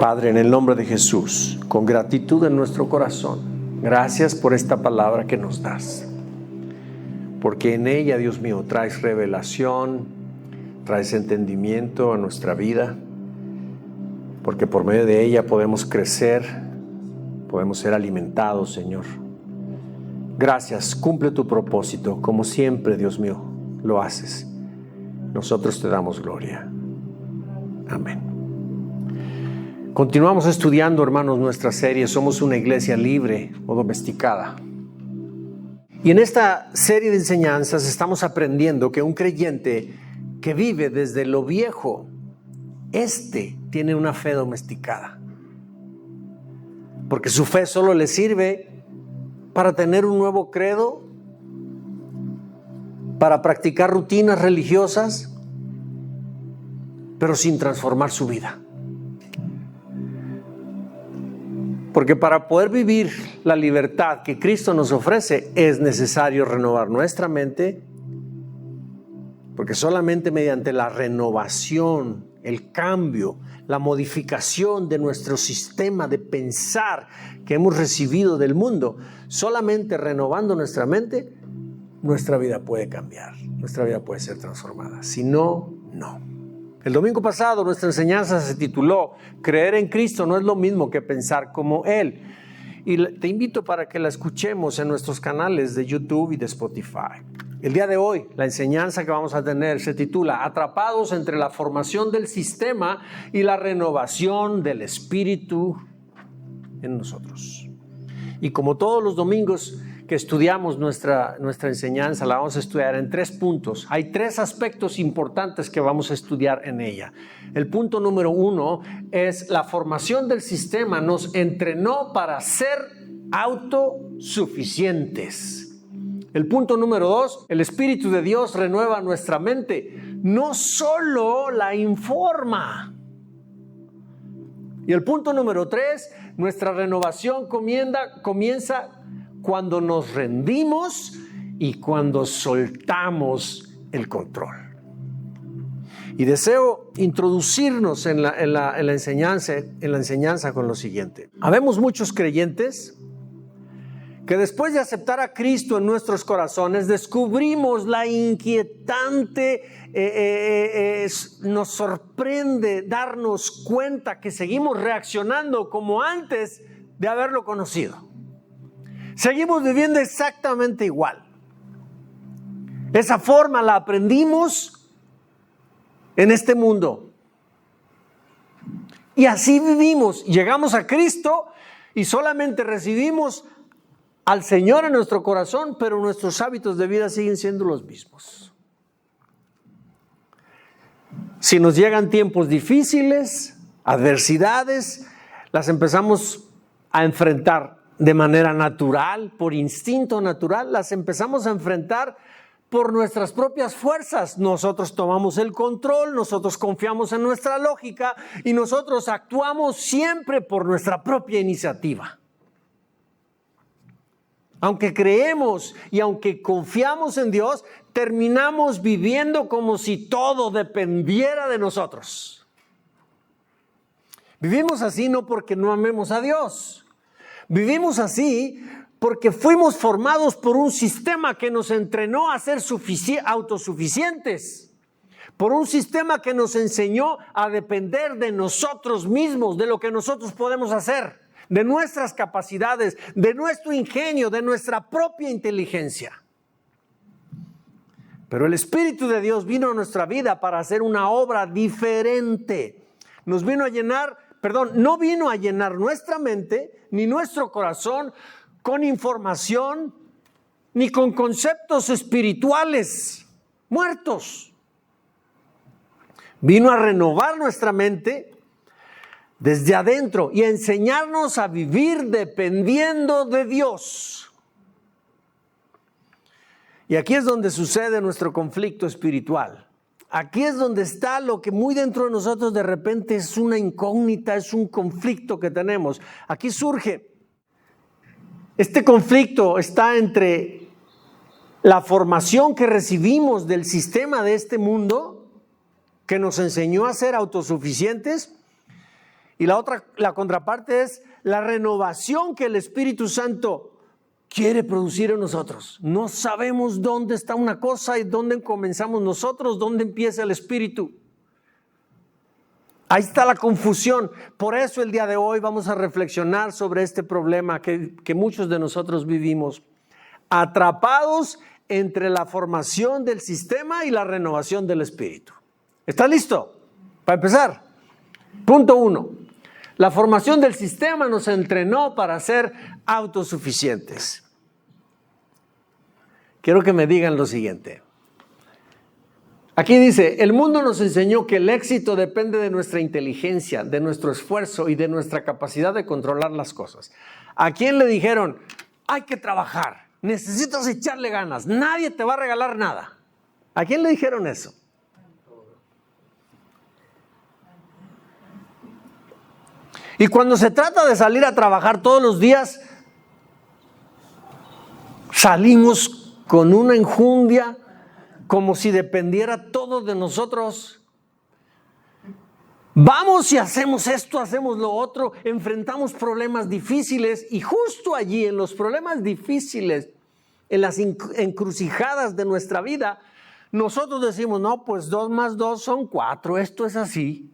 Padre, en el nombre de Jesús, con gratitud en nuestro corazón, gracias por esta palabra que nos das. Porque en ella, Dios mío, traes revelación, traes entendimiento a nuestra vida. Porque por medio de ella podemos crecer, podemos ser alimentados, Señor. Gracias, cumple tu propósito, como siempre, Dios mío, lo haces. Nosotros te damos gloria. Amén. Continuamos estudiando, hermanos, nuestra serie Somos una iglesia libre o domesticada. Y en esta serie de enseñanzas estamos aprendiendo que un creyente que vive desde lo viejo, tiene una fe domesticada. Porque su fe solo le sirve para tener un nuevo credo, para practicar rutinas religiosas, pero sin transformar su vida. Porque para poder vivir la libertad que Cristo nos ofrece es necesario renovar nuestra mente, porque solamente mediante la renovación, el cambio, la modificación de nuestro sistema de pensar que hemos recibido del mundo, solamente renovando nuestra mente, nuestra vida puede cambiar, nuestra vida puede ser transformada. Si no, no. El domingo pasado nuestra enseñanza se tituló Creer en Cristo no es lo mismo que pensar como Él. Y te invito para que la escuchemos en nuestros canales de YouTube y de Spotify. El día de hoy, la enseñanza que vamos a tener se titula Atrapados entre la formación del sistema y la renovación del espíritu en nosotros. Y como todos los domingos que estudiamos nuestra enseñanza, la vamos a estudiar en 3 puntos. Hay 3 aspectos importantes que vamos a estudiar en ella. El punto número 1 es la formación del sistema nos entrenó para ser autosuficientes. El punto número 2, el Espíritu de Dios renueva nuestra mente, no solo la informa. Y el punto número 3, nuestra renovación comienza cuando nos rendimos y cuando soltamos el control. Y deseo introducirnos en la enseñanza con lo siguiente. Habemos muchos creyentes que después de aceptar a Cristo en nuestros corazones, descubrimos la inquietante, nos sorprende darnos cuenta que seguimos reaccionando como antes de haberlo conocido. Seguimos viviendo exactamente igual. Esa forma la aprendimos en este mundo. Y así vivimos. Llegamos a Cristo y solamente recibimos al Señor en nuestro corazón, pero nuestros hábitos de vida siguen siendo los mismos. Si nos llegan tiempos difíciles, adversidades, las empezamos a enfrentar de manera natural, por instinto natural, las empezamos a enfrentar por nuestras propias fuerzas. Nosotros tomamos el control, nosotros confiamos en nuestra lógica y nosotros actuamos siempre por nuestra propia iniciativa. Aunque creemos y aunque confiamos en Dios, terminamos viviendo como si todo dependiera de nosotros. Vivimos así no porque no amemos a Dios. Vivimos así porque fuimos formados por un sistema que nos entrenó a ser autosuficientes. Por un sistema que nos enseñó a depender de nosotros mismos, de lo que nosotros podemos hacer, de nuestras capacidades, de nuestro ingenio, de nuestra propia inteligencia. Pero el Espíritu de Dios vino a nuestra vida para hacer una obra diferente. No vino a llenar nuestra mente ni nuestro corazón con información ni con conceptos espirituales muertos. Vino a renovar nuestra mente desde adentro y a enseñarnos a vivir dependiendo de Dios. Y aquí es donde sucede nuestro conflicto espiritual. Aquí es donde está lo que muy dentro de nosotros de repente es una incógnita, es un conflicto que tenemos. Aquí surge. Este conflicto está entre la formación que recibimos del sistema de este mundo, que nos enseñó a ser autosuficientes, Y la contraparte es la renovación que el Espíritu Santo quiere producir en nosotros. No sabemos dónde está una cosa y dónde comenzamos nosotros, dónde empieza el Espíritu. Ahí está la confusión. Por eso el día de hoy vamos a reflexionar sobre este problema que muchos de nosotros vivimos, atrapados entre la formación del sistema y la renovación del Espíritu. ¿Estás listo? Para empezar, punto 1. La formación del sistema nos entrenó para ser autosuficientes. Quiero que me digan lo siguiente. Aquí dice, el mundo nos enseñó que el éxito depende de nuestra inteligencia, de nuestro esfuerzo y de nuestra capacidad de controlar las cosas. ¿A quién le dijeron, hay que trabajar, necesitas echarle ganas, nadie te va a regalar nada? ¿A quién le dijeron eso? Y cuando se trata de salir a trabajar todos los días, salimos con una enjundia, como si dependiera todo de nosotros. Vamos y hacemos esto, hacemos lo otro, enfrentamos problemas difíciles y justo allí en los problemas difíciles, en las encrucijadas de nuestra vida, nosotros decimos, no, pues 2 más 2 son 4, esto es así.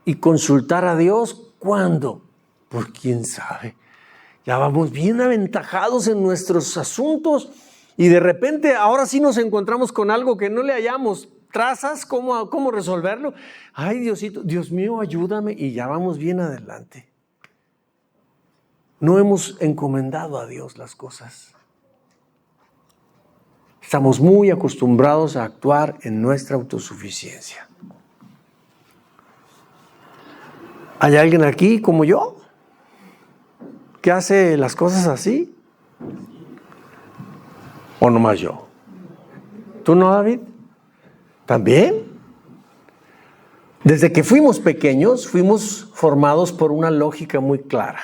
Y consultar a Dios, ¿cuándo? Pues quién sabe. Ya vamos bien aventajados en nuestros asuntos y de repente ahora sí nos encontramos con algo que no le hallamos trazas, ¿cómo resolverlo? Ay, Diosito, Dios mío, ayúdame, y ya vamos bien adelante. No hemos encomendado a Dios las cosas. Estamos muy acostumbrados a actuar en nuestra autosuficiencia. ¿Hay alguien aquí como yo que hace las cosas así? ¿O nomás yo? ¿Tú no, David? ¿También? Desde que fuimos pequeños, fuimos formados por una lógica muy clara.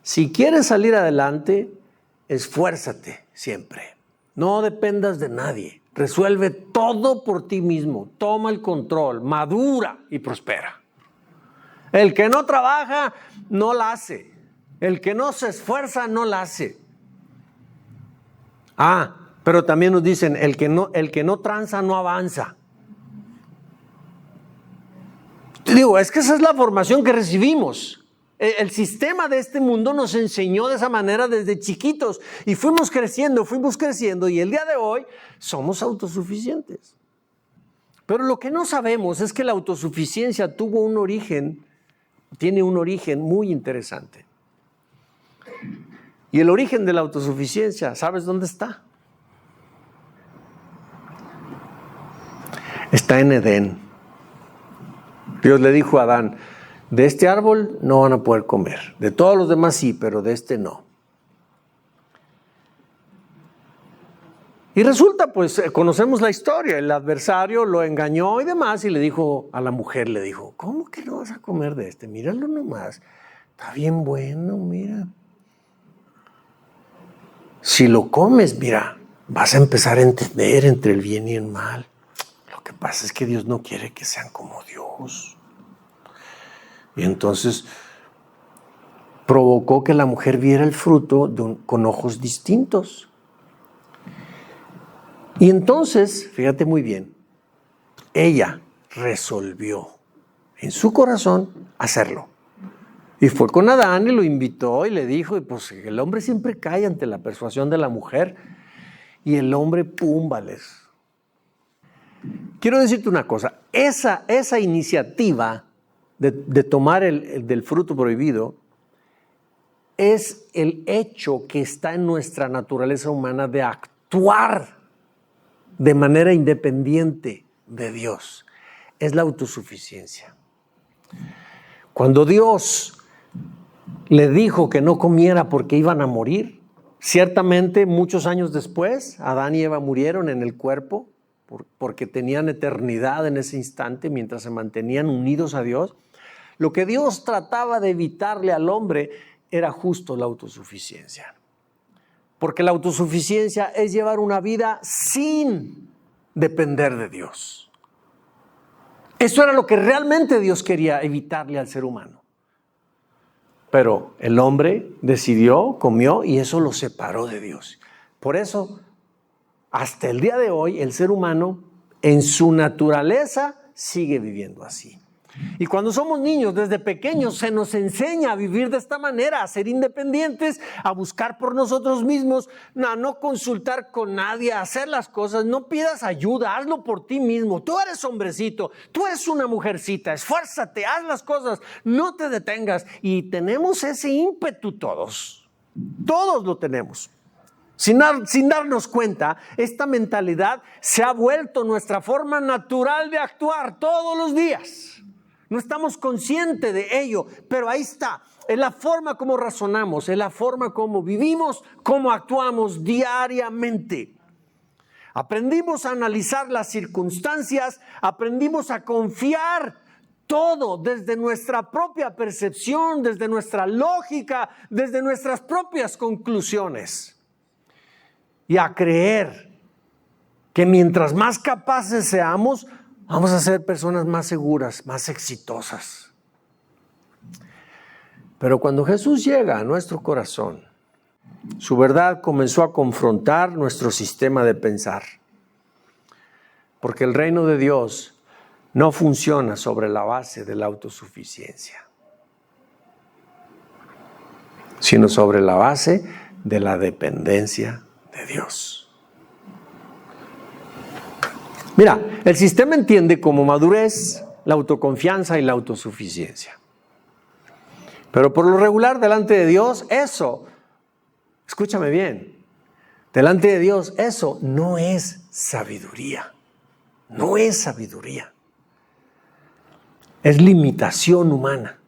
Si quieres salir adelante, esfuérzate siempre. No dependas de nadie. Resuelve todo por ti mismo. Toma el control, madura y prospera. El que no trabaja, no la hace. El que no se esfuerza, no la hace. Pero también nos dicen, el que no tranza, no avanza. Te digo, es que esa es la formación que recibimos. El sistema de este mundo nos enseñó de esa manera desde chiquitos y fuimos creciendo y el día de hoy somos autosuficientes. Pero lo que no sabemos es que la autosuficiencia tiene un origen muy interesante. Y el origen de la autosuficiencia, ¿sabes dónde está? Está en Edén. Dios le dijo a Adán, de este árbol no van a poder comer. De todos los demás sí, pero de este no. Y resulta, pues, conocemos la historia. El adversario lo engañó y demás, y le dijo a la mujer, ¿cómo que no vas a comer de este? Míralo nomás. Está bien bueno, mira. Si lo comes, mira, vas a empezar a entender entre el bien y el mal. Lo que pasa es que Dios no quiere que sean como Dios. Y entonces provocó que la mujer viera el fruto con ojos distintos. Y entonces, fíjate muy bien, ella resolvió en su corazón hacerlo. Y fue con Adán y lo invitó y le dijo, y pues el hombre siempre cae ante la persuasión de la mujer. Y el hombre, vales. Quiero decirte una cosa, esa iniciativa de tomar del fruto prohibido es el hecho que está en nuestra naturaleza humana de actuar de manera independiente de Dios. Es la autosuficiencia. Cuando Dios le dijo que no comiera porque iban a morir, ciertamente muchos años después, Adán y Eva murieron en el cuerpo porque tenían eternidad en ese instante mientras se mantenían unidos a Dios. Lo que Dios trataba de evitarle al hombre era justo la autosuficiencia. Porque la autosuficiencia es llevar una vida sin depender de Dios. Eso era lo que realmente Dios quería evitarle al ser humano. Pero el hombre decidió, comió y eso lo separó de Dios. Por eso, hasta el día de hoy, el ser humano en su naturaleza sigue viviendo así. Y cuando somos niños, desde pequeños, se nos enseña a vivir de esta manera, a ser independientes, a buscar por nosotros mismos, a no consultar con nadie, a hacer las cosas, no pidas ayuda, hazlo por ti mismo. Tú eres hombrecito, tú eres una mujercita, esfuérzate, haz las cosas, no te detengas. Y tenemos ese ímpetu todos lo tenemos. Sin darnos cuenta, esta mentalidad se ha vuelto nuestra forma natural de actuar todos los días. No estamos conscientes de ello, pero ahí está. Es la forma como razonamos, es la forma como vivimos, cómo actuamos diariamente. Aprendimos a analizar las circunstancias, aprendimos a confiar todo desde nuestra propia percepción, desde nuestra lógica, desde nuestras propias conclusiones. Y a creer que mientras más capaces seamos, vamos a ser personas más seguras, más exitosas. Pero cuando Jesús llega a nuestro corazón, su verdad comenzó a confrontar nuestro sistema de pensar. Porque el reino de Dios no funciona sobre la base de la autosuficiencia, sino sobre la base de la dependencia de Dios. Mira, el sistema entiende como madurez la autoconfianza y la autosuficiencia. Pero por lo regular, delante de Dios, eso, escúchame bien, delante de Dios, eso no es sabiduría. No es sabiduría. Es limitación humana.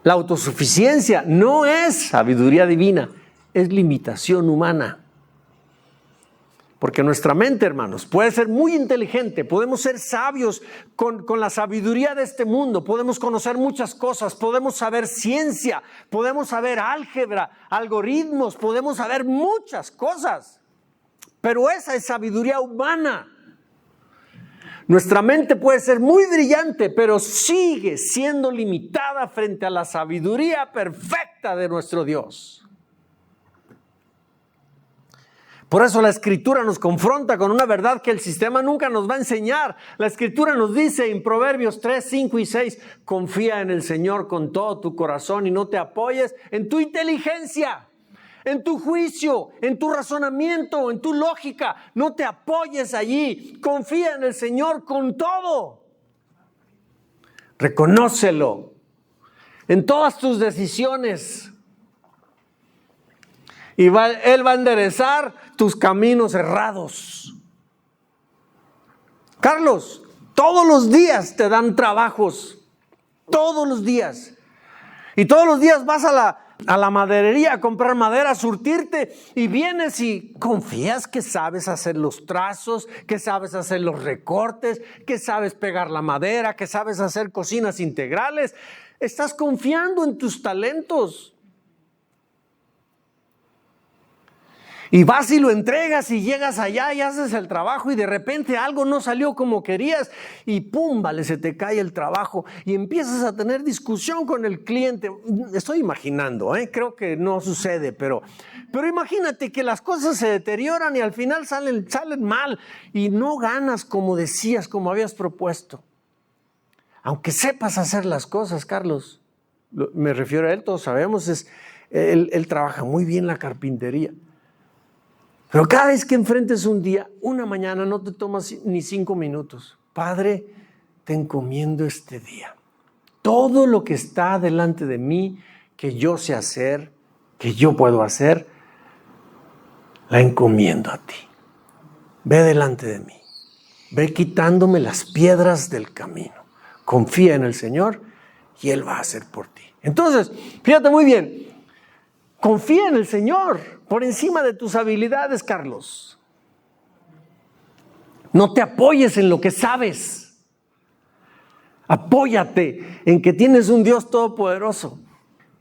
La autosuficiencia no es sabiduría divina, es limitación humana. Porque nuestra mente, hermanos, puede ser muy inteligente, podemos ser sabios con la sabiduría de este mundo, podemos conocer muchas cosas, podemos saber ciencia, podemos saber álgebra, algoritmos, podemos saber muchas cosas, pero esa es sabiduría humana. Nuestra mente puede ser muy brillante, pero sigue siendo limitada frente a la sabiduría perfecta de nuestro Dios. Por eso la Escritura nos confronta con una verdad que el sistema nunca nos va a enseñar. La Escritura nos dice en Proverbios 3, 5 y 6, confía en el Señor con todo tu corazón y no te apoyes en tu inteligencia, en tu juicio, en tu razonamiento, en tu lógica. No te apoyes allí. Confía en el Señor con todo. Reconócelo en todas tus decisiones. Y Él va a enderezar tus caminos errados. Carlos, todos los días te dan trabajos. Todos los días. Y todos los días vas a la maderería a comprar madera, a surtirte. Y vienes y confías que sabes hacer los trazos, que sabes hacer los recortes, que sabes pegar la madera, que sabes hacer cocinas integrales. Estás confiando en tus talentos. Y vas y lo entregas y llegas allá y haces el trabajo y de repente algo no salió como querías y pum, vale, se te cae el trabajo y empiezas a tener discusión con el cliente. Estoy imaginando, creo que no sucede, pero imagínate que las cosas se deterioran y al final salen mal y no ganas como decías, como habías propuesto. Aunque sepas hacer las cosas, Carlos, me refiero a él, todos sabemos, él trabaja muy bien la carpintería. Pero cada vez que enfrentes un día, una mañana, no te tomas ni 5 minutos. Padre, te encomiendo este día. Todo lo que está delante de mí, que yo sé hacer, que yo puedo hacer, la encomiendo a ti. Ve delante de mí. Ve quitándome las piedras del camino. Confía en el Señor y Él va a hacer por ti. Entonces, fíjate muy bien. Confía en el Señor por encima de tus habilidades, Carlos. No te apoyes en lo que sabes. Apóyate en que tienes un Dios todopoderoso.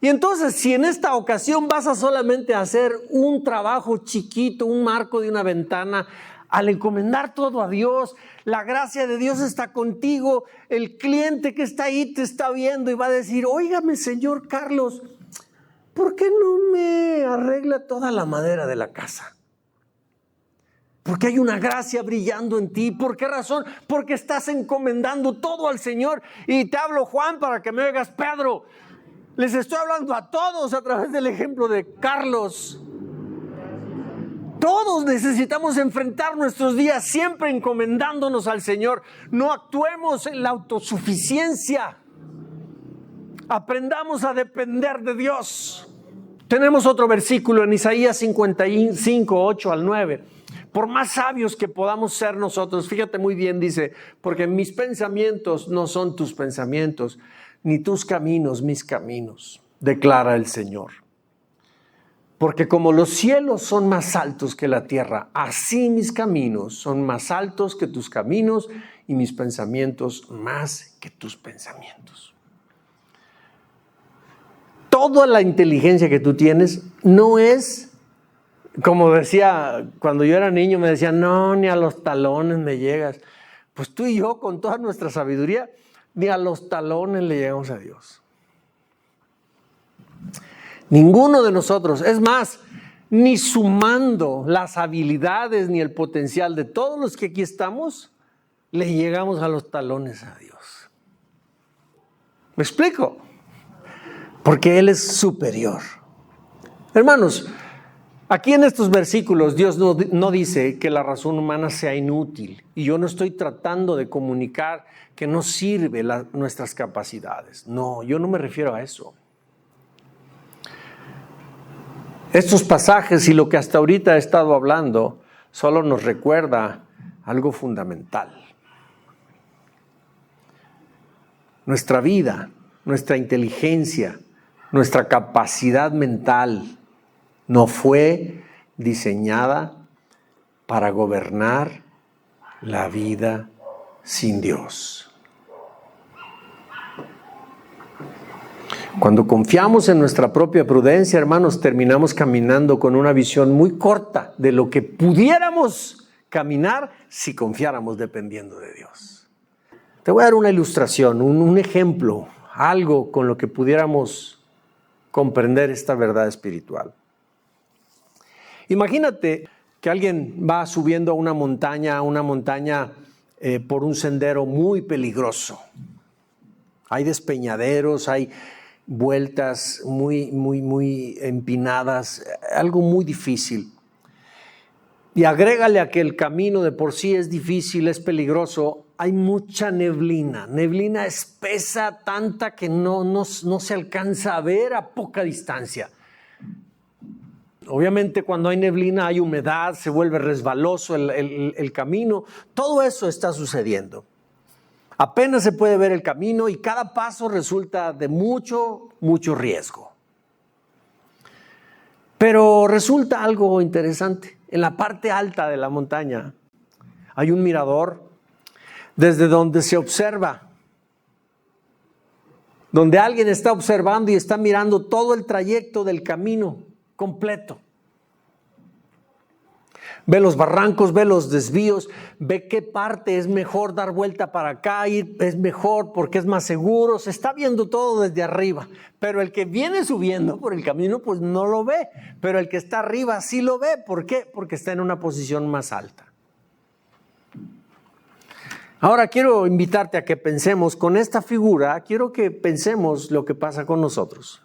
Y entonces, si en esta ocasión vas a solamente hacer un trabajo chiquito, un marco de una ventana, Al encomendar todo a Dios, la gracia de Dios está contigo. El cliente que está ahí te está viendo y va a decir, óigame, señor Carlos, ¿por qué no me arregla toda la madera de la casa? Porque hay una gracia brillando en ti. ¿Por qué razón? Porque estás encomendando todo al Señor. Y te hablo, Juan, para que me oigas, Pedro. Les estoy hablando a todos a través del ejemplo de Carlos. Todos necesitamos enfrentar nuestros días siempre encomendándonos al Señor. No actuemos en la autosuficiencia. Aprendamos a depender de Dios. Tenemos otro versículo en Isaías 55, 8 al 9. Por más sabios que podamos ser nosotros, fíjate muy bien, dice, porque mis pensamientos no son tus pensamientos, ni tus caminos mis caminos, declara el Señor. Porque como los cielos son más altos que la tierra, así mis caminos son más altos que tus caminos y mis pensamientos más que tus pensamientos. Toda la inteligencia que tú tienes no es, como decía, cuando yo era niño me decían, no, ni a los talones me llegas. Pues tú y yo, con toda nuestra sabiduría, ni a los talones le llegamos a Dios. Ninguno de nosotros, es más, ni sumando las habilidades ni el potencial de todos los que aquí estamos, le llegamos a los talones a Dios. ¿Me explico? Porque Él es superior. Hermanos, aquí en estos versículos Dios no dice que la razón humana sea inútil. Y yo no estoy tratando de comunicar que no sirve nuestras capacidades. No, yo no me refiero a eso. Estos pasajes y lo que hasta ahorita he estado hablando solo nos recuerda algo fundamental. Nuestra vida, nuestra inteligencia, nuestra capacidad mental no fue diseñada para gobernar la vida sin Dios. Cuando confiamos en nuestra propia prudencia, hermanos, terminamos caminando con una visión muy corta de lo que pudiéramos caminar si confiáramos dependiendo de Dios. Te voy a dar una ilustración, un ejemplo, algo con lo que pudiéramos comprender esta verdad espiritual. Imagínate que alguien va subiendo a una montaña por un sendero muy peligroso. Hay despeñaderos, hay vueltas muy empinadas, algo muy difícil. Y agrégale a que el camino de por sí es difícil, es peligroso, hay mucha neblina espesa, tanta que no se alcanza a ver a poca distancia. Obviamente cuando hay neblina hay humedad, se vuelve resbaloso el camino, todo eso está sucediendo. Apenas se puede ver el camino y cada paso resulta de mucho riesgo. Pero resulta algo interesante. En la parte alta de la montaña hay un mirador desde donde se observa, donde alguien está observando y está mirando todo el trayecto del camino completo. Ve los barrancos, ve los desvíos, ve qué parte es mejor dar vuelta para acá, es mejor porque es más seguro. Se está viendo todo desde arriba, pero el que viene subiendo por el camino pues no lo ve, pero el que está arriba sí lo ve. ¿Por qué? Porque está en una posición más alta. Ahora quiero invitarte a que pensemos con esta figura, quiero que pensemos lo que pasa con nosotros.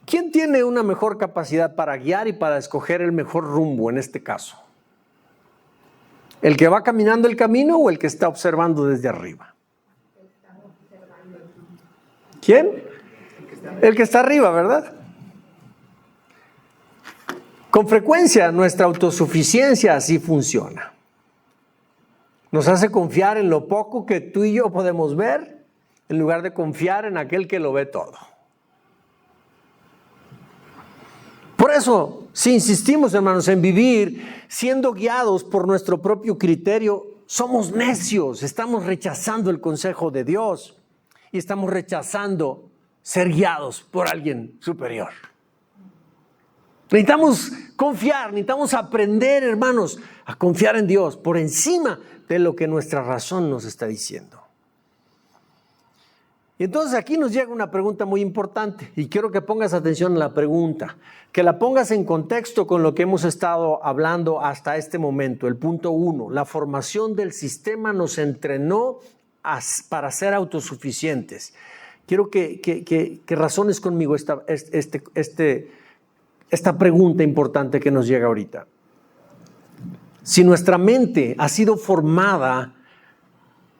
¿Quién tiene una mejor capacidad para guiar y para escoger el mejor rumbo en este caso? ¿El que va caminando el camino o el que está observando desde arriba? ¿Quién? El que está arriba, ¿verdad? Con frecuencia nuestra autosuficiencia así funciona. Nos hace confiar en lo poco que tú y yo podemos ver, en lugar de confiar en aquel que lo ve todo. Por eso, si insistimos, hermanos, en vivir siendo guiados por nuestro propio criterio, somos necios, estamos rechazando el consejo de Dios y estamos rechazando ser guiados por alguien superior. Necesitamos confiar, necesitamos aprender, hermanos, a confiar en Dios por encima de lo que nuestra razón nos está diciendo. Y entonces aquí nos llega una pregunta muy importante y quiero que pongas atención a la pregunta, que la pongas en contexto con lo que hemos estado hablando hasta este momento. El punto 1, la formación del sistema nos entrenó para ser autosuficientes. Quiero que razones conmigo esta pregunta importante que nos llega ahorita. Si nuestra mente ha sido formada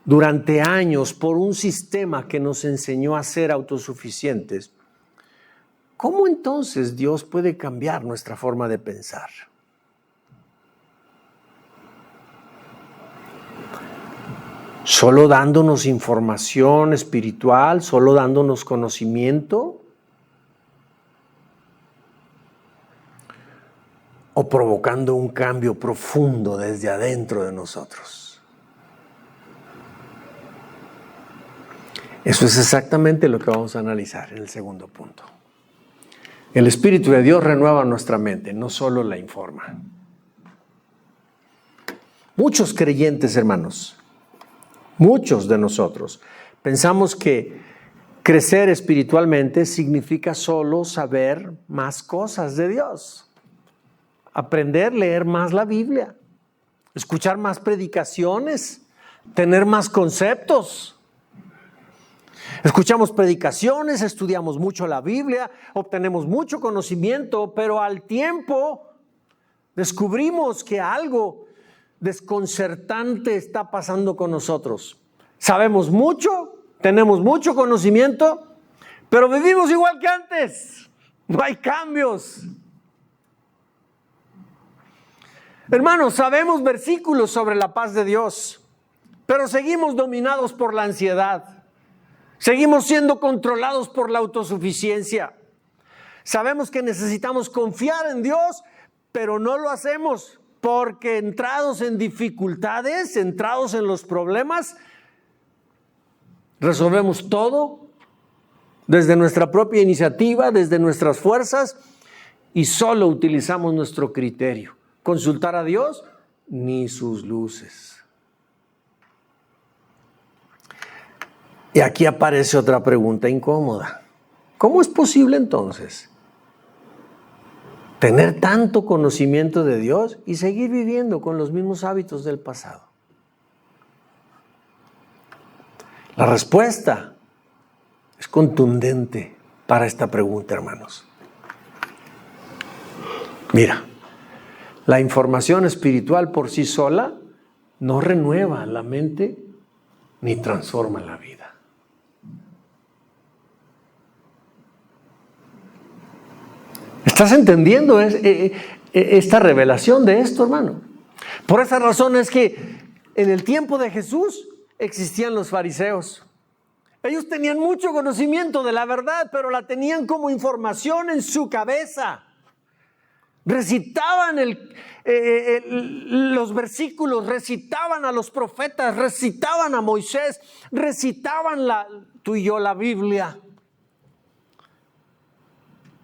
durante años por un sistema que nos enseñó a ser autosuficientes, ¿cómo entonces Dios puede cambiar nuestra forma de pensar? ¿Solo dándonos información espiritual? ¿Solo dándonos conocimiento? ¿O provocando un cambio profundo desde adentro de nosotros? Eso es exactamente lo que vamos a analizar en el segundo punto. El Espíritu de Dios renueva nuestra mente, no solo la informa. Muchos creyentes, hermanos, muchos de nosotros, pensamos que crecer espiritualmente significa solo saber más cosas de Dios. Aprender, leer más la Biblia, escuchar más predicaciones, tener más conceptos. Escuchamos predicaciones, estudiamos mucho la Biblia, obtenemos mucho conocimiento, pero al tiempo descubrimos que algo desconcertante está pasando con nosotros. Sabemos mucho, tenemos mucho conocimiento, pero vivimos igual que antes. No hay cambios. Hermanos, sabemos versículos sobre la paz de Dios, pero seguimos dominados por la ansiedad. Seguimos siendo controlados por la autosuficiencia. Sabemos que necesitamos confiar en Dios, pero no lo hacemos porque entrados en dificultades, entrados en los problemas, resolvemos todo desde nuestra propia iniciativa, desde nuestras fuerzas y solo utilizamos nuestro criterio. Consultar a Dios, ni sus luces. Y aquí aparece otra pregunta incómoda. ¿Cómo es posible entonces tener tanto conocimiento de Dios y seguir viviendo con los mismos hábitos del pasado? La respuesta es contundente para esta pregunta, hermanos. Mira, la información espiritual por sí sola no renueva la mente ni transforma la vida. ¿Estás entendiendo esta revelación de esto, hermano? Por esa razón es que en el tiempo de Jesús existían los fariseos. Ellos tenían mucho conocimiento de la verdad, pero la tenían como información en su cabeza. Recitaban los versículos, recitaban a los profetas, recitaban a Moisés, recitaban tú y yo la Biblia.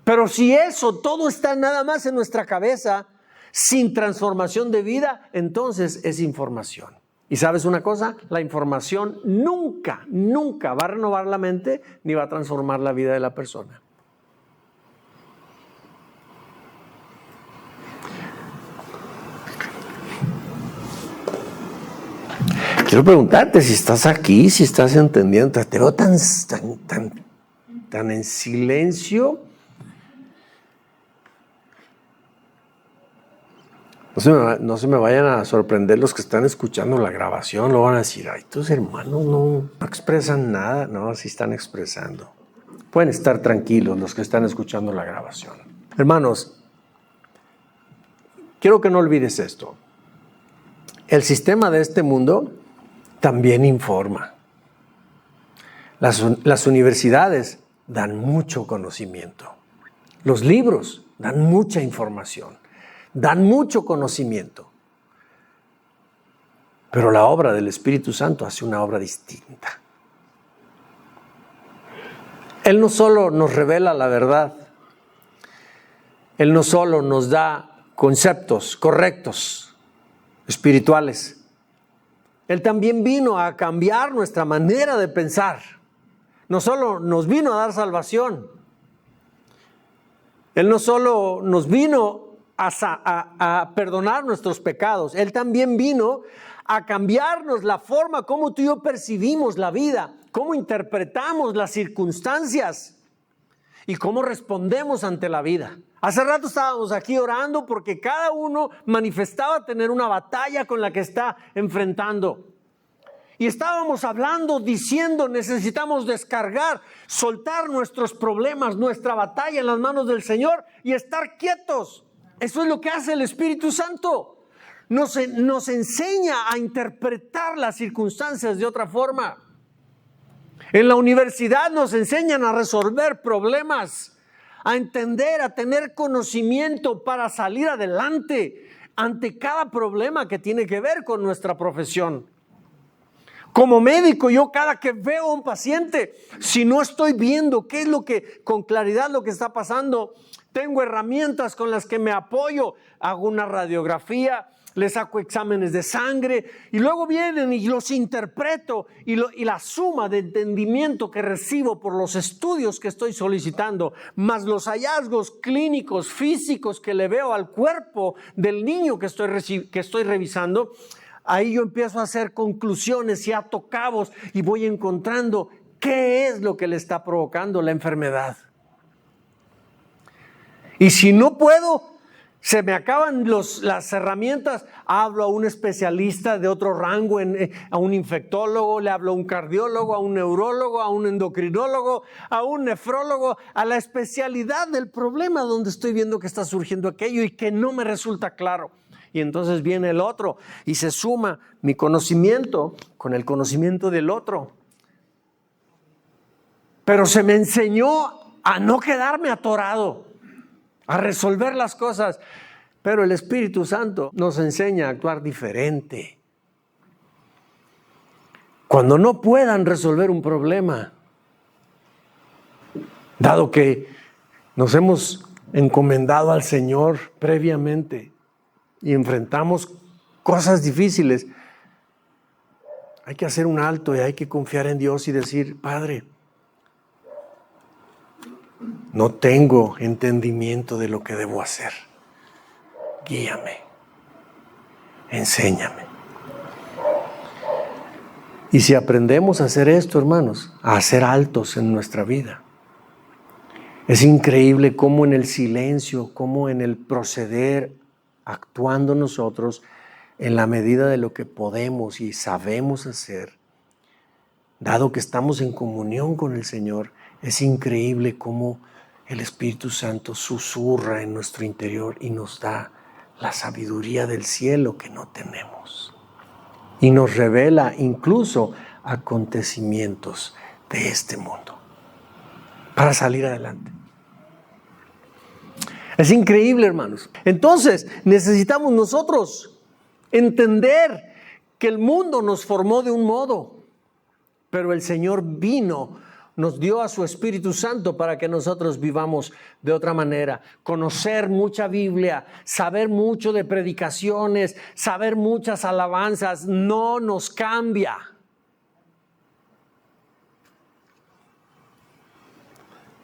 Pero si eso todo está nada más en nuestra cabeza, sin transformación de vida, entonces es información. ¿Y sabes una cosa? La información nunca va a renovar la mente ni va a transformar la vida de la persona. Quiero preguntarte si estás aquí, si estás entendiendo. Te veo tan en silencio. No se me vayan a sorprender los que están escuchando la grabación. Lo van a decir, ay, tus hermanos no expresan nada. No, sí están expresando. Pueden estar tranquilos los que están escuchando la grabación. Hermanos, quiero que no olvides esto. El sistema de este mundo también informa. Las universidades dan mucho conocimiento. Los libros dan mucha información. Dan mucho conocimiento. Pero la obra del Espíritu Santo hace una obra distinta. Él no solo nos revela la verdad, Él no solo nos da conceptos correctos, espirituales. Él también vino a cambiar nuestra manera de pensar. No solo nos vino a dar salvación. Él no solo nos vino a perdonar nuestros pecados. Él también vino a cambiarnos la forma como tú y yo percibimos la vida, cómo interpretamos las circunstancias y cómo respondemos ante la vida. Hace rato estábamos aquí orando porque cada uno manifestaba tener una batalla con la que está enfrentando. Y estábamos hablando, diciendo, necesitamos descargar, soltar nuestros problemas, nuestra batalla en las manos del Señor y estar quietos. Eso es lo que hace el Espíritu Santo. Nos enseña a interpretar las circunstancias de otra forma. En la universidad nos enseñan a resolver problemas, a entender, a tener conocimiento para salir adelante ante cada problema que tiene que ver con nuestra profesión. Como médico, yo cada que veo a un paciente, si no estoy viendo qué es lo que, con claridad lo que está pasando, tengo herramientas con las que me apoyo, hago una radiografía, les saco exámenes de sangre y luego vienen y los interpreto y la suma de entendimiento que recibo por los estudios que estoy solicitando, más los hallazgos clínicos, físicos que le veo al cuerpo del niño que estoy revisando, ahí yo empiezo a hacer conclusiones y ato cabos y voy encontrando qué es lo que le está provocando la enfermedad. Y si no puedo, se me acaban las herramientas, hablo a un especialista de otro rango, a un infectólogo, le hablo a un cardiólogo, a un neurólogo, a un endocrinólogo, a un nefrólogo, a la especialidad del problema donde estoy viendo que está surgiendo aquello y que no me resulta claro. Y entonces viene el otro y se suma mi conocimiento con el conocimiento del otro. Pero se me enseñó a no quedarme atorado, a resolver las cosas. Pero el Espíritu Santo nos enseña a actuar diferente. Cuando no puedan resolver un problema, dado que nos hemos encomendado al Señor previamente y enfrentamos cosas difíciles, hay que hacer un alto y hay que confiar en Dios y decir: Padre, no tengo entendimiento de lo que debo hacer. Guíame, enséñame. Y si aprendemos a hacer esto, hermanos, a hacer altos en nuestra vida, es increíble cómo en el silencio, cómo en el proceder, actuando nosotros en la medida de lo que podemos y sabemos hacer, dado que estamos en comunión con el Señor, es increíble cómo el Espíritu Santo susurra en nuestro interior y nos da la sabiduría del cielo que no tenemos. Y nos revela incluso acontecimientos de este mundo para salir adelante. Es increíble, hermanos. Entonces, necesitamos nosotros entender que el mundo nos formó de un modo, pero el Señor vino, nos dio a su Espíritu Santo para que nosotros vivamos de otra manera. Conocer mucha Biblia, saber mucho de predicaciones, saber muchas alabanzas, no nos cambia.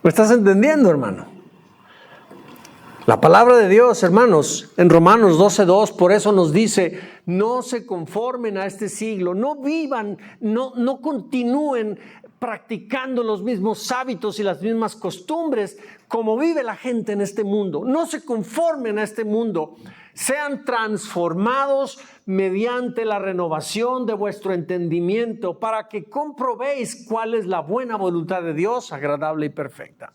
¿Me estás entendiendo, hermano? La palabra de Dios, hermanos, en Romanos 12:2, por eso nos dice: no se conformen a este siglo, no vivan, no continúen practicando los mismos hábitos y las mismas costumbres como vive la gente en este mundo. No se conformen a este mundo, sean transformados mediante la renovación de vuestro entendimiento para que comprobéis cuál es la buena voluntad de Dios, agradable y perfecta.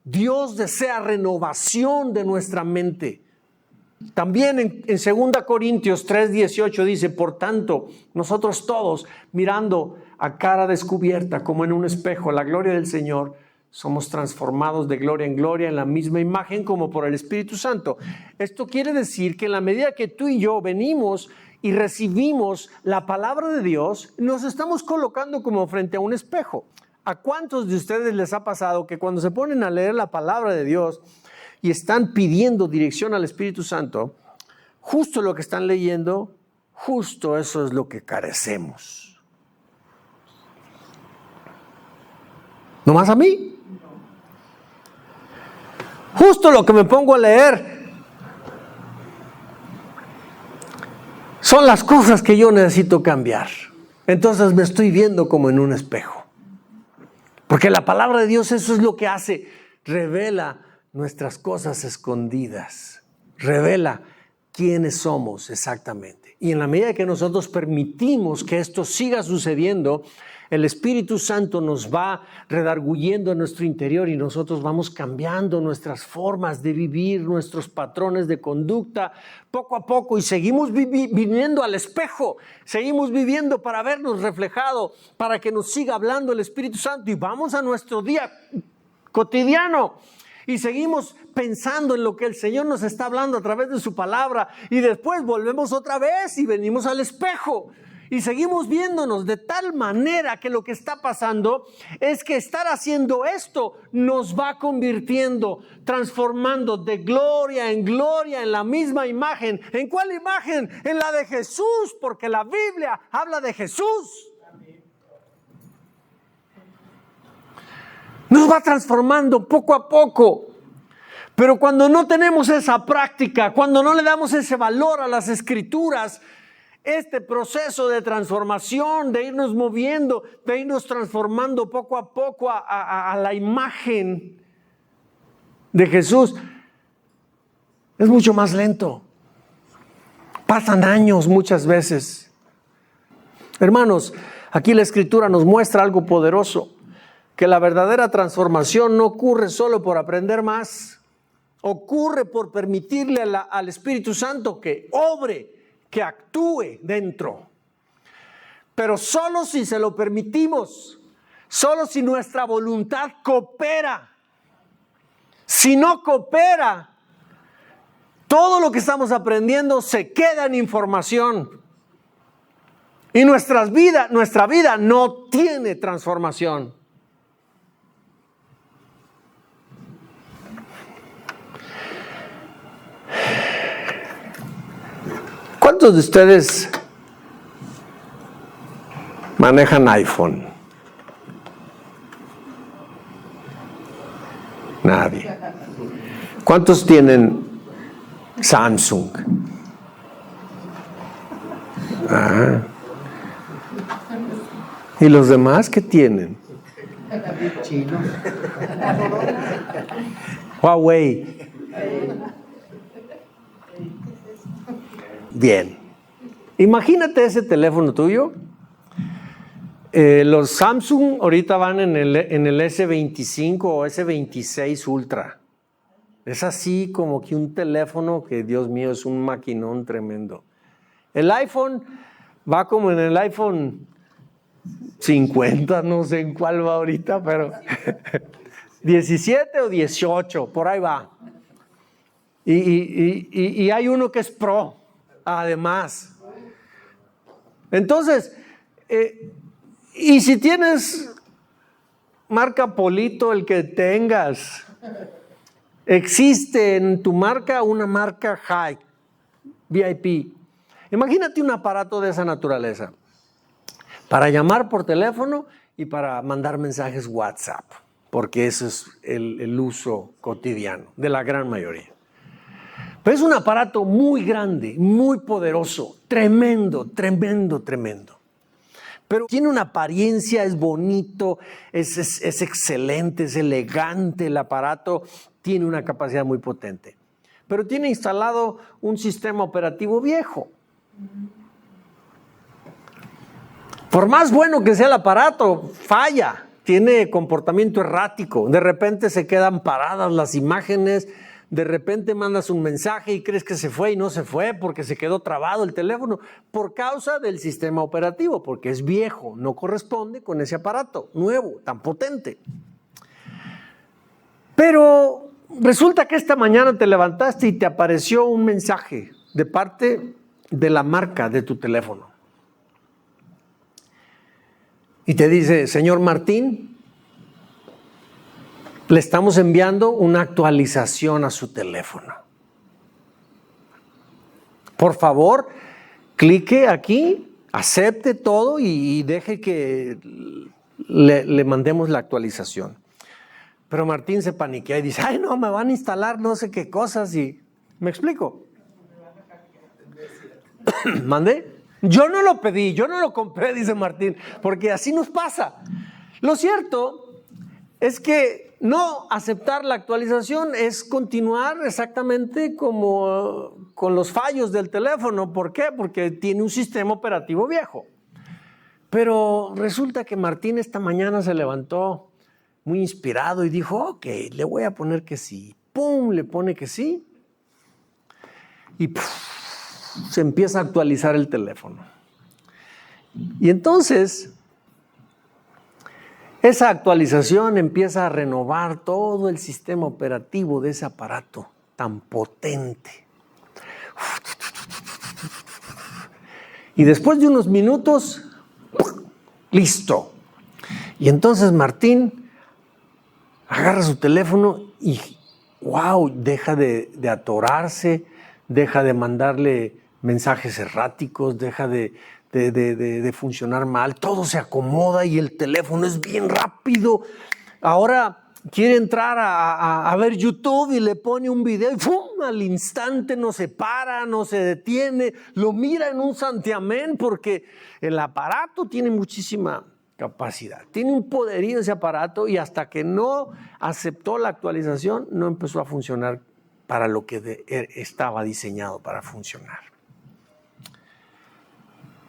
Dios desea renovación de nuestra mente. También en 2 Corintios 3:18 dice: por tanto, nosotros todos, mirando a cara descubierta como en un espejo la gloria del Señor, somos transformados de gloria en gloria en la misma imagen como por el Espíritu Santo. Esto quiere decir que en la medida que tú y yo venimos y recibimos la palabra de Dios, nos estamos colocando como frente a un espejo. ¿A cuántos de ustedes les ha pasado que cuando se ponen a leer la palabra de Dios, y están pidiendo dirección al Espíritu Santo, justo lo que están leyendo, justo eso es lo que carecemos. ¿No más a mí? Justo lo que me pongo a leer son las cosas que yo necesito cambiar. Entonces me estoy viendo como en un espejo. Porque la palabra de Dios eso es lo que hace. Revela nuestras cosas escondidas. Revela quiénes somos exactamente. Y en la medida que nosotros permitimos que esto siga sucediendo, el Espíritu Santo nos va redarguyendo en nuestro interior y nosotros vamos cambiando nuestras formas de vivir, nuestros patrones de conducta, poco a poco, y seguimos viniendo al espejo, seguimos viviendo para vernos reflejado, para que nos siga hablando el Espíritu Santo, y vamos a nuestro día cotidiano y seguimos pensando en lo que el Señor nos está hablando a través de su palabra, y después volvemos otra vez y venimos al espejo. Y seguimos viéndonos de tal manera que lo que está pasando es que estar haciendo esto nos va convirtiendo, transformando de gloria en la misma imagen. ¿En cuál imagen? En la de Jesús, porque la Biblia habla de Jesús. Nos va transformando poco a poco. Pero cuando no tenemos esa práctica, cuando no le damos ese valor a las Escrituras, este proceso de transformación, de irnos moviendo, de irnos transformando poco a poco a la imagen de Jesús, es mucho más lento. Pasan años muchas veces. Hermanos, aquí la Escritura nos muestra algo poderoso, que la verdadera transformación no ocurre solo por aprender más, ocurre por permitirle al Espíritu Santo que obre, que actúe dentro. Pero solo si se lo permitimos, solo si nuestra voluntad coopera. Si no coopera, todo lo que estamos aprendiendo se queda en información. Y nuestra vida no tiene transformación. ¿Cuántos de ustedes manejan iPhone? Nadie. ¿Cuántos tienen Samsung? ¿Y los demás qué tienen? Huawei. Bien. Imagínate ese teléfono tuyo. Los Samsung ahorita van en el S25 o S26 Ultra. Es así como que un teléfono que, Dios mío, es un maquinón tremendo. El iPhone va como en el iPhone 50, no sé en cuál va ahorita, pero 17 o 18, por ahí va. Y hay uno que es Pro, además. Entonces, y si tienes marca Polito, el que tengas, existe en tu marca una marca High, VIP. Imagínate un aparato de esa naturaleza para llamar por teléfono y para mandar mensajes WhatsApp, porque ese es el uso cotidiano de la gran mayoría. Pero es un aparato muy grande, muy poderoso, tremendo. Pero tiene una apariencia, es bonito, es excelente, es elegante el aparato, tiene una capacidad muy potente. Pero tiene instalado un sistema operativo viejo. Por más bueno que sea el aparato, falla, tiene comportamiento errático. De repente se quedan paradas las imágenes, de repente mandas un mensaje y crees que se fue y no se fue porque se quedó trabado el teléfono por causa del sistema operativo, porque es viejo, no corresponde con ese aparato nuevo, tan potente. Pero resulta que esta mañana te levantaste y te apareció un mensaje de parte de la marca de tu teléfono. Y te dice: señor Martín, le estamos enviando una actualización a su teléfono. Por favor, clique aquí, acepte todo y deje que le mandemos la actualización. Pero Martín se paniquea y dice, ay no, me van a instalar no sé qué cosas y... ¿Me explico? ¿Mandé? Yo no lo pedí, yo no lo compré, dice Martín, porque así nos pasa. Lo cierto es que no aceptar la actualización es continuar exactamente como con los fallos del teléfono. ¿Por qué? Porque tiene un sistema operativo viejo. Pero resulta que Martín esta mañana se levantó muy inspirado y dijo, ok, le voy a poner que sí. ¡Pum! Le pone que sí. Y se empieza a actualizar el teléfono. Y entonces, esa actualización empieza a renovar todo el sistema operativo de ese aparato tan potente. Y después de unos minutos, listo. Y entonces Martín agarra su teléfono y, wow, deja de atorarse, deja de mandarle mensajes erráticos, deja de funcionar mal, todo se acomoda y el teléfono es bien rápido. Ahora quiere entrar a ver YouTube y le pone un video y ¡fum! Al instante no se para, no se detiene, lo mira en un santiamén porque el aparato tiene muchísima capacidad, tiene un poderío ese aparato y hasta que no aceptó la actualización no empezó a funcionar para lo que estaba diseñado para funcionar.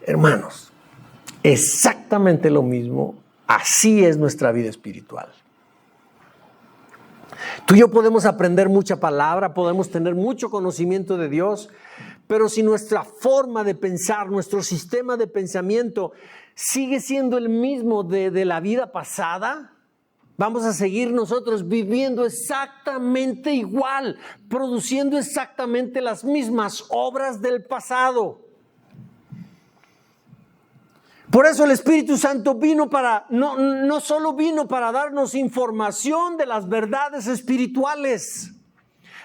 Hermanos, exactamente lo mismo, así es nuestra vida espiritual. Tú y yo podemos aprender mucha palabra, podemos tener mucho conocimiento de Dios, pero si nuestra forma de pensar, nuestro sistema de pensamiento sigue siendo el mismo de la vida pasada, vamos a seguir nosotros viviendo exactamente igual, produciendo exactamente las mismas obras del pasado. Por eso el Espíritu Santo vino no solo vino para darnos información de las verdades espirituales.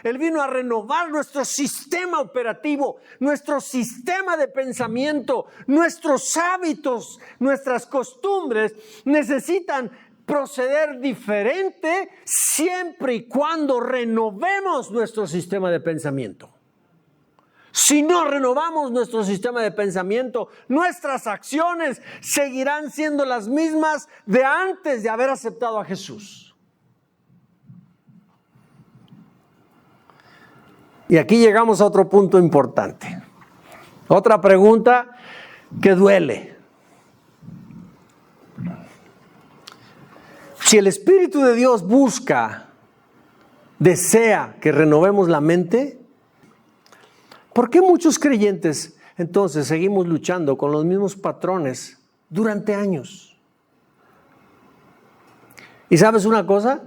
Él vino a renovar nuestro sistema operativo, nuestro sistema de pensamiento, nuestros hábitos, nuestras costumbres necesitan proceder diferente siempre y cuando renovemos nuestro sistema de pensamiento. Si no renovamos nuestro sistema de pensamiento, nuestras acciones seguirán siendo las mismas de antes de haber aceptado a Jesús. Y aquí llegamos a otro punto importante. Otra pregunta que duele. Si el Espíritu de Dios desea que renovemos la mente, ¿por qué muchos creyentes entonces seguimos luchando con los mismos patrones durante años? ¿Y sabes una cosa?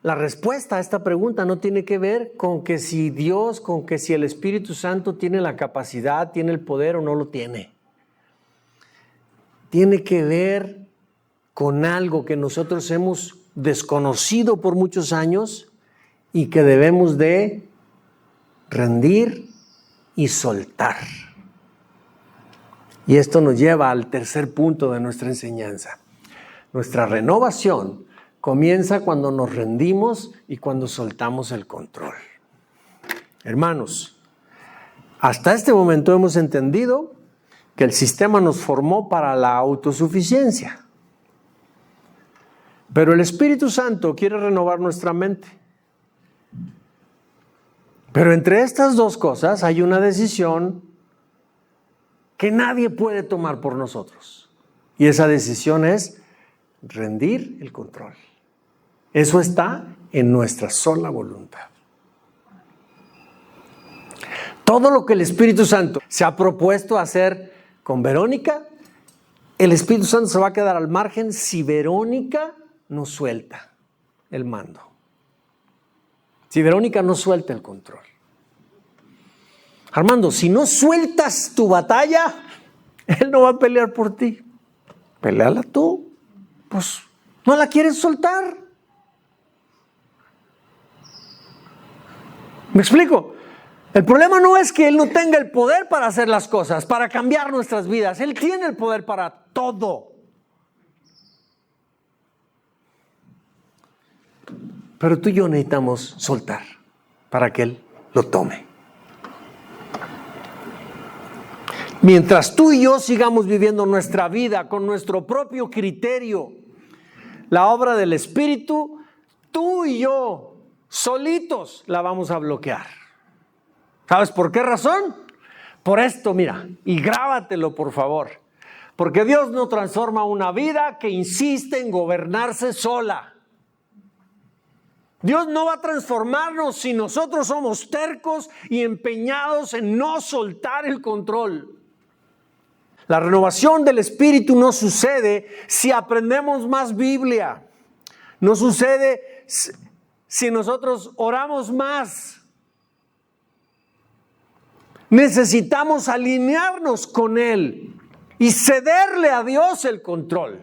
La respuesta a esta pregunta no tiene que ver con que si Dios, con que si el Espíritu Santo tiene la capacidad, tiene el poder o no lo tiene. Tiene que ver con algo que nosotros hemos desconocido por muchos años y que debemos de rendir y soltar. Y esto nos lleva al tercer punto de nuestra enseñanza. Nuestra renovación comienza cuando nos rendimos y cuando soltamos el control. Hermanos, hasta este momento hemos entendido que el sistema nos formó para la autosuficiencia. Pero el Espíritu Santo quiere renovar nuestra mente. Pero entre estas dos cosas hay una decisión que nadie puede tomar por nosotros. Y esa decisión es rendir el control. Eso está en nuestra sola voluntad. Todo lo que el Espíritu Santo se ha propuesto hacer con Verónica, el Espíritu Santo se va a quedar al margen si Verónica no suelta el mando. Si Verónica no suelta el control. Armando, si no sueltas tu batalla, Él no va a pelear por ti. Peleala tú. Pues no la quieres soltar. ¿Me explico? El problema no es que Él no tenga el poder para hacer las cosas, para cambiar nuestras vidas. Él tiene el poder para todo. Pero tú y yo necesitamos soltar para que Él lo tome. Mientras tú y yo sigamos viviendo nuestra vida con nuestro propio criterio, la obra del Espíritu, tú y yo solitos la vamos a bloquear. ¿Sabes por qué razón? Por esto, mira, y grábatelo por favor. Porque Dios no transforma una vida que insiste en gobernarse sola. Dios no va a transformarnos si nosotros somos tercos y empeñados en no soltar el control. La renovación del Espíritu no sucede si aprendemos más Biblia. No sucede si nosotros oramos más. Necesitamos alinearnos con Él y cederle a Dios el control.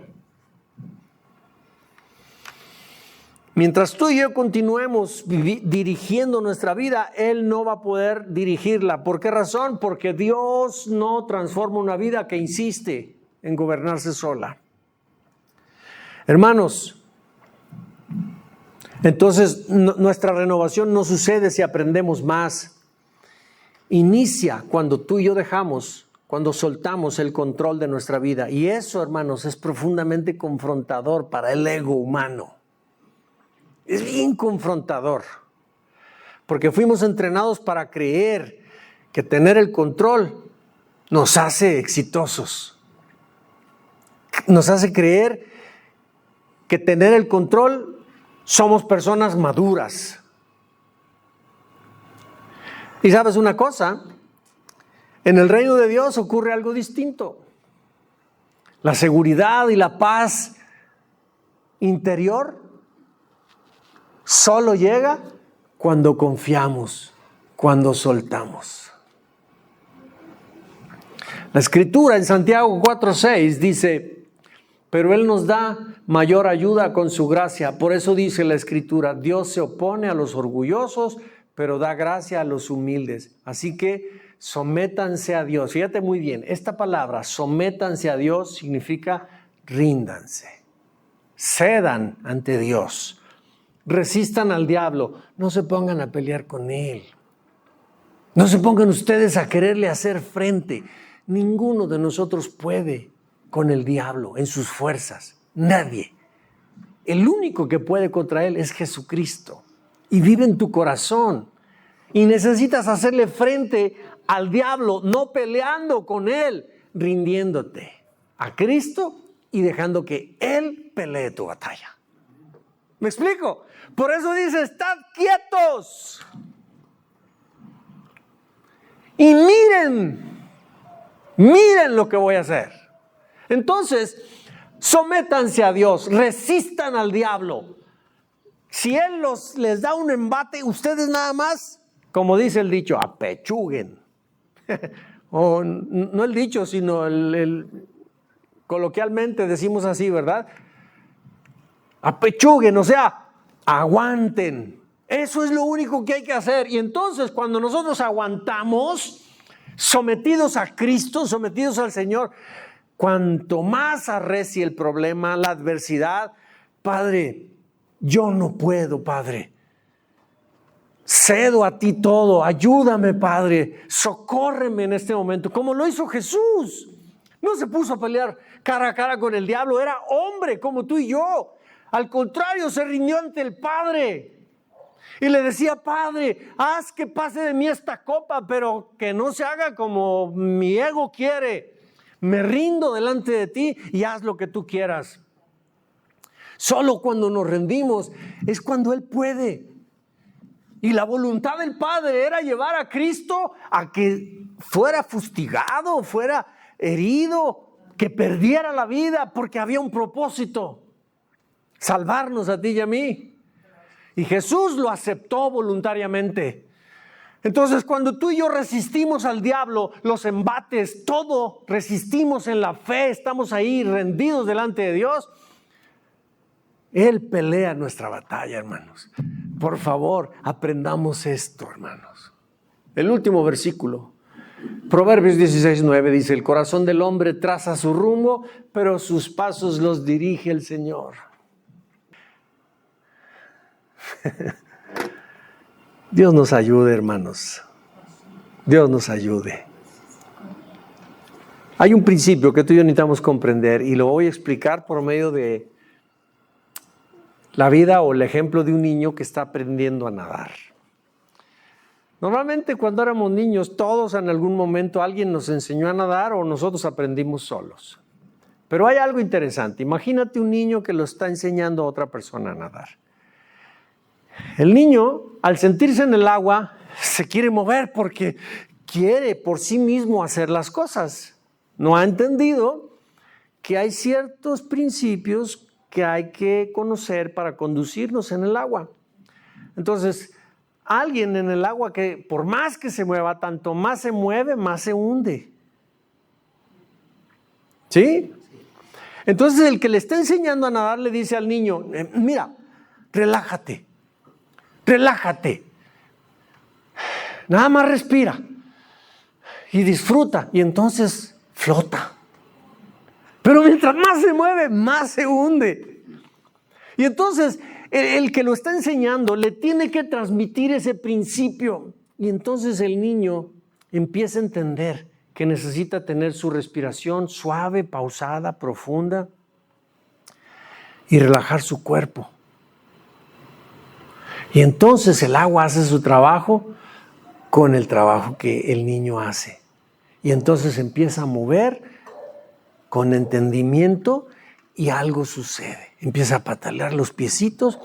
Mientras tú y yo continuemos dirigiendo nuestra vida, Él no va a poder dirigirla. ¿Por qué razón? Porque Dios no transforma una vida que insiste en gobernarse sola. Hermanos, entonces nuestra renovación no sucede si aprendemos más. Inicia cuando tú y yo cuando soltamos el control de nuestra vida. Y eso, hermanos, es profundamente confrontador para el ego humano. Es bien confrontador, porque fuimos entrenados para creer que tener el control nos hace exitosos. Nos hace creer que tener el control somos personas maduras. Y sabes una cosa, en el reino de Dios ocurre algo distinto. La seguridad y la paz interior solo llega cuando confiamos, cuando soltamos. La Escritura en Santiago 4:6 dice, pero Él nos da mayor ayuda con su gracia. Por eso dice la Escritura, Dios se opone a los orgullosos, pero da gracia a los humildes. Así que sométanse a Dios. Fíjate muy bien, esta palabra, sométanse a Dios, significa ríndanse, cedan ante Dios. Resistan al diablo, no se pongan a pelear con él. No se pongan ustedes a quererle hacer frente. Ninguno de nosotros puede con el diablo en sus fuerzas. Nadie. El único que puede contra él es Jesucristo. Y vive en tu corazón. Y necesitas hacerle frente al diablo, no peleando con él, rindiéndote a Cristo y dejando que Él pelee tu batalla. ¿Me explico? Por eso dice, estad quietos y miren lo que voy a hacer. Entonces, sométanse a Dios, resistan al diablo. Si Él les da un embate, ustedes nada más, como dice el dicho, apechuguen. O no el dicho, sino coloquialmente decimos así, ¿verdad? Apechuguen, o sea, aguanten. Eso es lo único que hay que hacer. Y entonces cuando nosotros aguantamos, sometidos a Cristo, sometidos al Señor, cuanto más arrecie el problema, la adversidad, Padre, yo no puedo, Padre. Cedo a ti todo, ayúdame, Padre, socórreme en este momento, como lo hizo Jesús. No se puso a pelear cara a cara con el diablo, era hombre como tú y yo. Al contrario, se rindió ante el Padre y le decía, Padre, haz que pase de mí esta copa, pero que no se haga como mi ego quiere. Me rindo delante de ti y haz lo que tú quieras. Solo cuando nos rendimos es cuando Él puede. Y la voluntad del Padre era llevar a Cristo a que fuera fustigado, fuera herido, que perdiera la vida porque había un propósito. Salvarnos a ti y a mí. Y Jesús lo aceptó voluntariamente. Entonces, cuando tú y yo resistimos al diablo, los embates, todo, resistimos en la fe, estamos ahí rendidos delante de Dios, Él pelea nuestra batalla, hermanos. Por favor, aprendamos esto, hermanos. El último versículo. Proverbios 16:9 dice, el corazón del hombre traza su rumbo, pero sus pasos los dirige el Señor. Dios nos ayude, hermanos. Dios nos ayude. Hay un principio que tú y yo necesitamos comprender y lo voy a explicar por medio de la vida o el ejemplo de un niño que está aprendiendo a nadar. Normalmente cuando éramos niños, todos en algún momento alguien nos enseñó a nadar o nosotros aprendimos solos. Pero hay algo interesante. Imagínate un niño que lo está enseñando a otra persona a nadar. El niño, al sentirse en el agua, se quiere mover porque quiere por sí mismo hacer las cosas. No ha entendido que hay ciertos principios que hay que conocer para conducirnos en el agua. Entonces, alguien en el agua que por más que se mueva, tanto más se mueve, más se hunde. ¿Sí? Entonces el que le está enseñando a nadar le dice al niño, mira, relájate, relájate. Nada más respira y disfruta y entonces flota. Pero mientras más se mueve, más se hunde. Y entonces el que lo está enseñando le tiene que transmitir ese principio. Y entonces el niño empieza a entender que necesita tener su respiración suave, pausada, profunda y relajar su cuerpo. Y entonces el agua hace su trabajo con el trabajo que el niño hace. Y entonces empieza a mover con entendimiento y algo sucede. Empieza a patalear los piecitos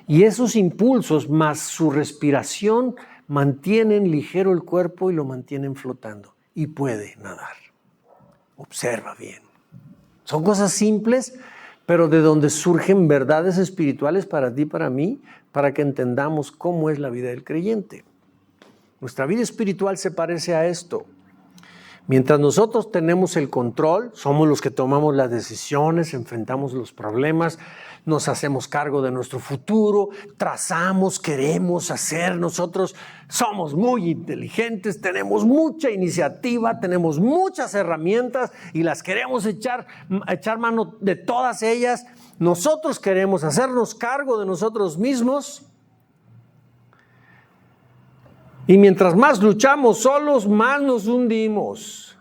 y esos impulsos más su respiración mantienen ligero el cuerpo y lo mantienen flotando y puede nadar. Observa bien. Son cosas simples, pero de donde surgen verdades espirituales para ti y para mí, para que entendamos cómo es la vida del creyente. Nuestra vida espiritual se parece a esto. Mientras nosotros tenemos el control, somos los que tomamos las decisiones, enfrentamos los problemas, nos hacemos cargo de nuestro futuro, trazamos, queremos hacer, nosotros somos muy inteligentes, tenemos mucha iniciativa, tenemos muchas herramientas y las queremos echar mano de todas ellas. Nosotros queremos hacernos cargo de nosotros mismos. Y mientras más luchamos solos, más nos hundimos.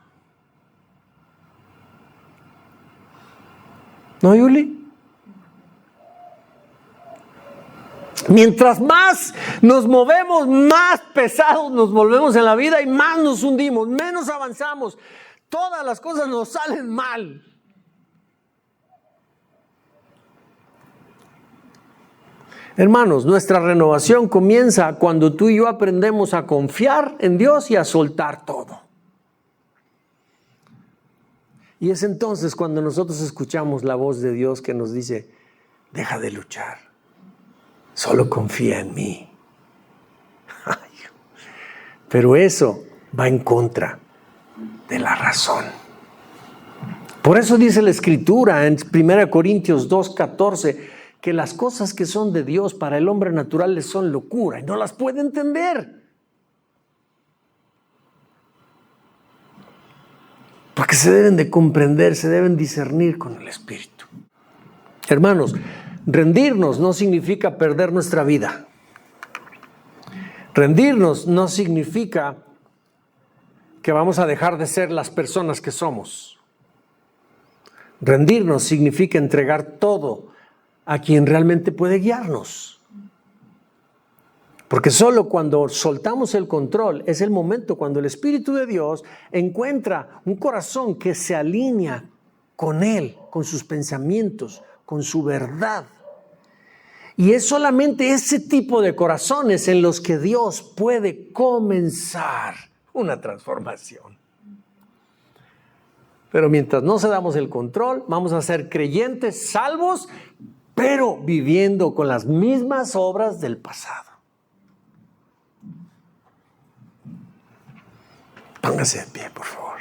¿No, Yuli? Mientras más nos movemos, más pesados nos volvemos en la vida y más nos hundimos, menos avanzamos. Todas las cosas nos salen mal. Hermanos, nuestra renovación comienza cuando tú y yo aprendemos a confiar en Dios y a soltar todo. Y es entonces cuando nosotros escuchamos la voz de Dios que nos dice, deja de luchar, solo confía en mí. Pero eso va en contra de la razón. Por eso dice la Escritura en 1 Corintios 2:14, que las cosas que son de Dios para el hombre natural les son locura y no las puede entender. Porque se deben de comprender, se deben discernir con el Espíritu. Hermanos, rendirnos no significa perder nuestra vida. Rendirnos no significa que vamos a dejar de ser las personas que somos. Rendirnos significa entregar todo a quien realmente puede guiarnos. Porque solo cuando soltamos el control es el momento cuando el Espíritu de Dios encuentra un corazón que se alinea con Él, con sus pensamientos, con su verdad. Y es solamente ese tipo de corazones en los que Dios puede comenzar una transformación. Pero mientras no cedamos el control, vamos a ser creyentes salvos, pero viviendo con las mismas obras del pasado. Póngase de pie, por favor.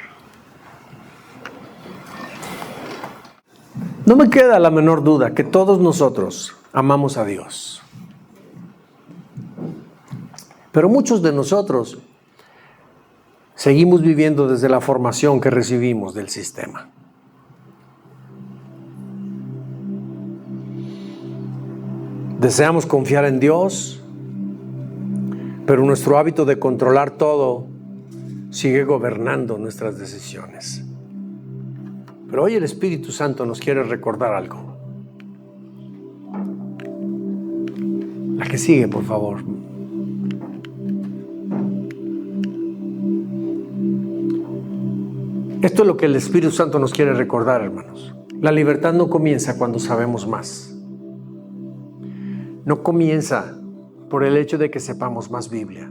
No me queda la menor duda que todos nosotros amamos a Dios. Pero muchos de nosotros seguimos viviendo desde la formación que recibimos del sistema. Deseamos confiar en Dios, pero nuestro hábito de controlar todo sigue gobernando nuestras decisiones. Pero hoy el Espíritu Santo nos quiere recordar algo. La que sigue, por favor. Esto es lo que el Espíritu Santo nos quiere recordar, hermanos. La libertad no comienza cuando sabemos más. No comienza por el hecho de que sepamos más Biblia.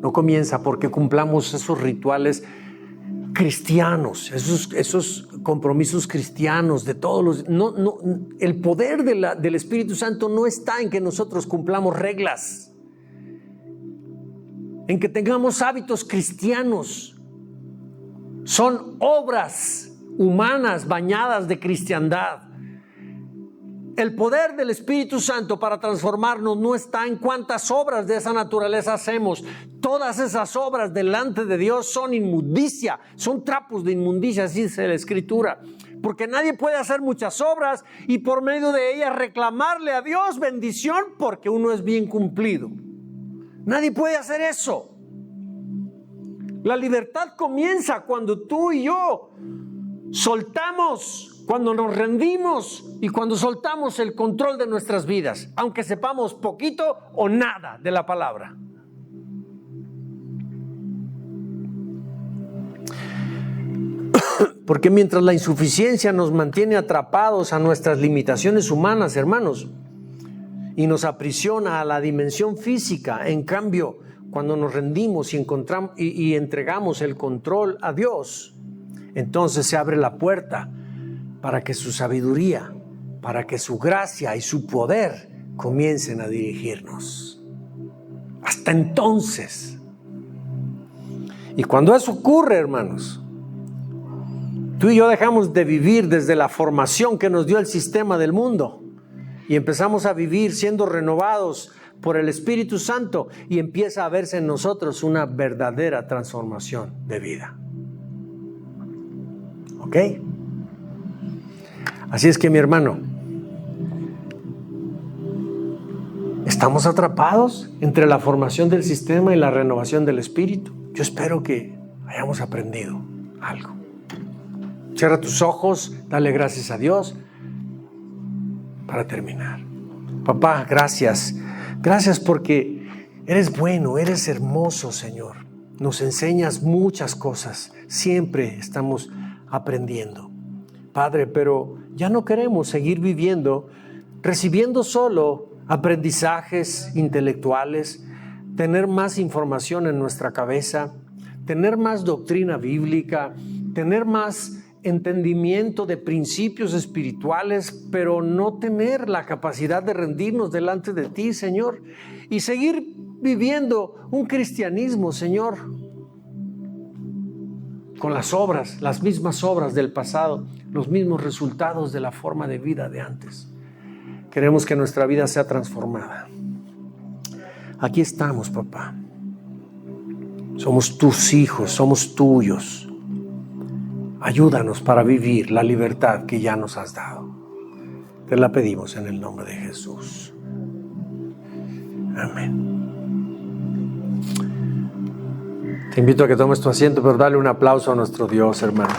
No comienza porque cumplamos esos rituales cristianos, esos compromisos cristianos de todos los... el poder del Espíritu Santo no está en que nosotros cumplamos reglas, en que tengamos hábitos cristianos. Son obras humanas bañadas de cristiandad. El poder del Espíritu Santo para transformarnos no está en cuántas obras de esa naturaleza hacemos. Todas esas obras delante de Dios son inmundicia, son trapos de inmundicia, así dice la Escritura. Porque nadie puede hacer muchas obras y por medio de ellas reclamarle a Dios bendición porque uno es bien cumplido. Nadie puede hacer eso. La libertad comienza cuando tú y yo soltamos, cuando nos rendimos y cuando soltamos el control de nuestras vidas, aunque sepamos poquito o nada de la palabra. Porque mientras la insuficiencia nos mantiene atrapados a nuestras limitaciones humanas, hermanos, y nos aprisiona a la dimensión física, en cambio, cuando nos rendimos y encontramos y entregamos el control a Dios, entonces se abre la puerta para que su sabiduría, para que su gracia y su poder comiencen a dirigirnos. Hasta entonces. Y cuando eso ocurre, hermanos, tú y yo dejamos de vivir desde la formación que nos dio el sistema del mundo y empezamos a vivir siendo renovados por el Espíritu Santo y empieza a verse en nosotros una verdadera transformación de vida. ¿Ok? Así es que, mi hermano, ¿estamos atrapados entre la formación del sistema y la renovación del Espíritu? Yo espero que hayamos aprendido algo. Cierra tus ojos, dale gracias a Dios para terminar. Papá, gracias. Gracias porque eres bueno, eres hermoso, Señor. Nos enseñas muchas cosas. Siempre estamos aprendiendo. Padre, pero ya no queremos seguir viviendo recibiendo solo aprendizajes intelectuales, tener más información en nuestra cabeza, tener más doctrina bíblica, tener más entendimiento de principios espirituales, pero no tener la capacidad de rendirnos delante de ti, Señor, y seguir viviendo un cristianismo, Señor, con las obras, las mismas obras del pasado, los mismos resultados de la forma de vida de antes. Queremos que nuestra vida sea transformada. Aquí estamos, papá. Somos tus hijos, somos tuyos. Ayúdanos para vivir la libertad que ya nos has dado. Te la pedimos en el nombre de Jesús. Amén. Te invito a que tomes tu asiento, pero dale un aplauso a nuestro Dios, hermano.